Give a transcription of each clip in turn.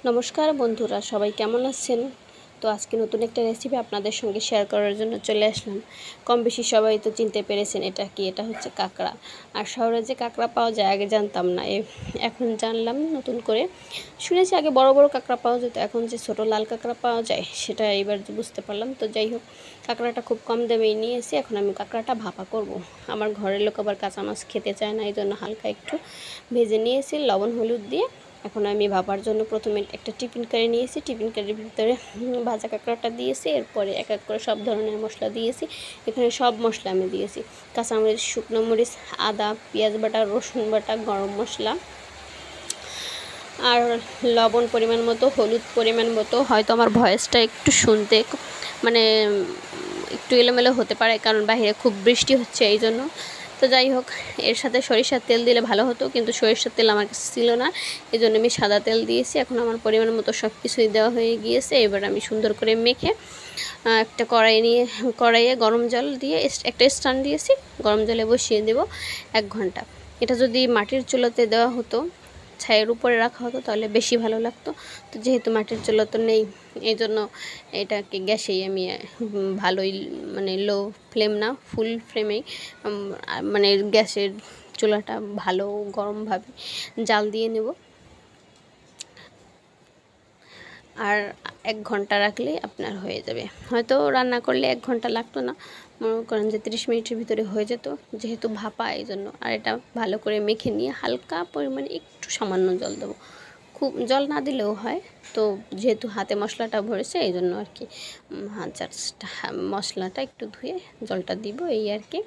নমস্কার বন্ধুরা, সবাই কেমন আছেন? তো আজকে নতুন একটা রেসিপি আপনাদের সঙ্গে শেয়ার করার জন্য চলে আসলাম। কম বেশি সবাই তো চিনতে পেরেছেন এটা কি। এটা হচ্ছে কাঁকড়া। আর শহরে যে কাঁকড়া পাওয়া যায় আগে জানতাম না, এখন জানলাম নতুন করে। শুনেছি আগে বড় বড় কাঁকড়া পাওয়া যেত, এখন যে ছোট লাল কাঁকড়া পাওয়া যায় সেটা এবার বুঝতে পারলাম। তো যাই হোক, কাঁকড়াটা খুব কম দামেই নিয়ে এসে এখন আমি কাঁকড়াটা ভাপা করব। আমার ঘরের লোক আবার কাঁচা মাছ খেতে চায় না, এই জন্য হালকা একটু ভেজে নিয়েছি লবণ হলুদ দিয়ে। এখন আমি ভাপার জন্য প্রথমে একটা টিফিন কারি নিয়েছি, টিফিন কারির ভিতরে ভাজা কাঁকড়াটা দিয়েছি, এরপরে এক এক করে সব ধরনের মশলা দিয়েছি। এখানে সব মশলা আমি দিয়েছি, কাঁচামরিচ, শুকনো মরিচ, আদা, পেঁয়াজ বাটা, রসুন বাটা, গরম মশলা আর লবণ পরিমাণ মতো, হলুদ পরিমাণ মতো। হয়তো আমার ভয়েসটা একটু শুনতে মানে একটু এলোমেলো হতে পারে, কারণ বাইরে খুব বৃষ্টি হচ্ছে এই জন্য। তো যাই হোক, এর সাথে সরিষার তেল দিলে ভালো হতো, কিন্তু সরিষার তেল আমার কাছে ছিল না, এই জন্য আমি সাদা তেল দিয়েছি। এখন আমার পরিমাণ মতো সব কিছুই দেওয়া হয়ে গিয়েছে। এবার আমি সুন্দর করে মেখে একটা কড়াইয়ে গরম জল দিয়ে একটা স্ট্যান্ড দিয়েছি, গরম জলে বসিয়ে দেব 1 ঘন্টা। এটা যদি মাটির চুলাতে দেওয়া হতো, ছাইয়ের উপরে রাখা হতো, তাহলে বেশি ভালো লাগতো। তো যেহেতু মাটির চুলা তো নেই, এই জন্য এটাকে গ্যাসেই আমি ভালোই মানে লো ফ্লেম না, ফুল ফ্লেমেই মানে গ্যাসের চুলাটা ভালো গরমভাবে জাল দিয়ে নেব। আর 1 ঘন্টা রাখলে আপনার হয়ে যাবে। হয়তো রান্না করলে 1 ঘন্টা লাগতো না, মনে করেন যে 30 মিনিটের ভিতরে হয়ে যেত, যেহেতু ভাপা এই জন্য। আর এটা ভালো করে মেখে নিয়ে হালকা পরিমাণে একটু সামান্য জল দেবো, খুব জল না দিলেও হয়। তো যেহেতু হাতে মশলাটা ভরেছে এই জন্য আর কি মশলাটা একটু ধুয়ে জলটা দিব, এই আর কি।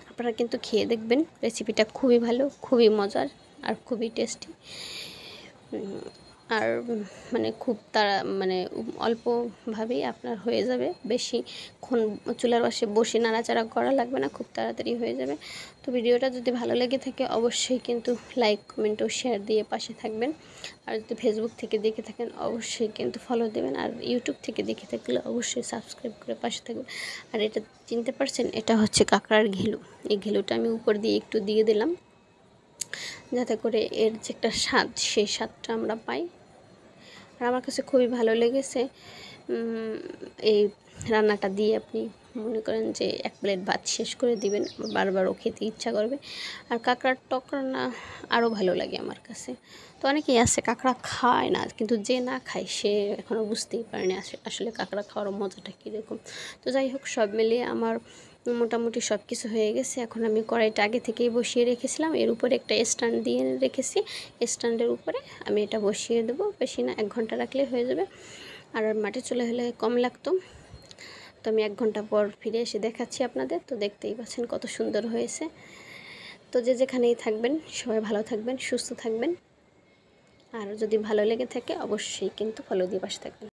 আপনারা কিন্তু খেয়ে দেখবেন, রেসিপিটা খুবই ভালো, খুবই মজার আর খুবই টেস্টি। আর মানে খুব মানে অল্পভাবেই আপনার হয়ে যাবে, বেশিক্ষণ চুলার পাশে বসে নাড়াচাড়া করা লাগবে না, খুব তাড়াতাড়ি হয়ে যাবে। তো ভিডিওটা যদি ভালো লেগে থাকে অবশ্যই কিন্তু লাইক, কমেন্ট ও শেয়ার দিয়ে পাশে থাকবেন। আর যদি ফেসবুক থেকে দেখে থাকেন অবশ্যই কিন্তু ফলো দেবেন, আর ইউটিউব থেকে দেখে থাকলে অবশ্যই সাবস্ক্রাইব করে পাশে থাকবেন। আর এটা চিনতে পারছেন, এটা হচ্ছে কাঁকড়ার ঘিলু। এই ঘিলুটা আমি উপর দিয়ে একটু দিয়ে দিলাম, যাতে করে এর যে একটা স্বাদ, সেই স্বাদটা আমরা পাই। আর আমার কাছে খুবই ভালো লেগেছে এই রান্নাটা দিয়ে। আপনি মনে করেন যে 1 প্লেট ভাত শেষ করে দিবেন, বারবারও খেতে ইচ্ছা করবে। আর কাঁকড়ার টক রান্না আরও ভালো লাগে আমার কাছে। তো অনেকেই আছে কাঁকড়া খায় না, কিন্তু যে না খায় সে এখনও বুঝতেই পারেনি আসলে কাঁকড়া খাওয়ার মজাটা কীরকম। তো যাই হোক, সব মিলিয়ে আমার মোটামুটি সব কিছু হয়ে গেছে। এখন আমি কড়াইটা আগে থেকেই বসিয়ে রেখেছিলাম, এর উপরে একটা স্ট্যান্ড দিয়ে রেখেছি, স্ট্যান্ডের উপরে আমি এটা বসিয়ে দেবো। বেশি না, 1 ঘন্টা রাখলে হয়ে যাবে। আর মাটির চুলা হলে কম লাগতো। তো আমি 1 ঘন্টা পর ফিরে এসে দেখাচ্ছি আপনাদের। তো দেখতেই পাচ্ছেন কত সুন্দর হয়েছে। তো যে যেখানেই থাকবেন সবাই ভালো থাকবেন, সুস্থ থাকবেন। আর যদি ভালো লেগে থাকে অবশ্যই কিন্তু ফলো দিয়ে পাশে থাকবেন।